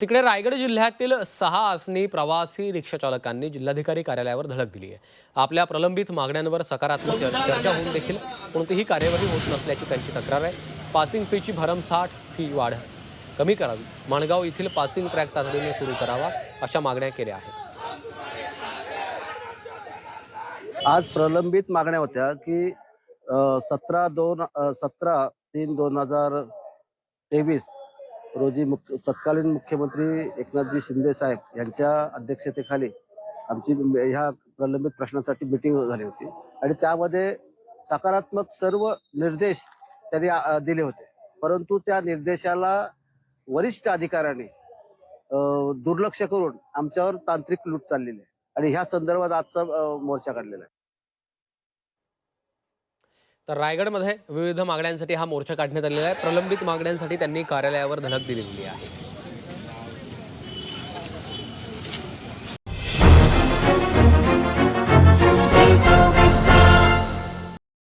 तिकडे रायगड जिल्ह्यातील 6 आसनी प्रवासी रिक्षा चालकांनी जिल्हाधिकारी कार्यालयावर धडक दिली आहे। आपल्या प्रलंबित मागण्यांवर सकारात्मक चर्चा होऊन देखील कोणतीही कार्यवाही होत नसल्याची त्यांची तक्रार आहे। पासिंग फीची भरमसाठ फी वाढ कमी करावी, माणगाव येथील पासिंग ट्रॅक तातडीने सुरू करावा अशा मागण्या केल्या आहेत। आज प्रलंबित मागण्या होत्या की 17/3/2023 रोजी तत्कालीन मुख्यमंत्री एकनाथजी शिंदे साहेब यांच्या अध्यक्षतेखाली आमची ह्या प्रलंबित प्रश्नासाठी मीटिंग झाली होती आणि त्यामध्ये सकारात्मक सर्व निर्देश त्यांनी दिले होते। परंतु त्या निर्देशाला वरिष्ठ अधिकाऱ्यांनी दुर्लक्ष करून आमच्यावर तांत्रिक लूट चाललेली आहे आणि ह्या संदर्भात आजचा मोर्चा काढलेला आहे। तर रायगडमध्ये विविध मागण्यांसाठी हा मोर्चा काढण्यात आलेला आहे। प्रलंबित मागण्यांसाठी त्यांनी कार्यालयावर धडक दिलेली आहे।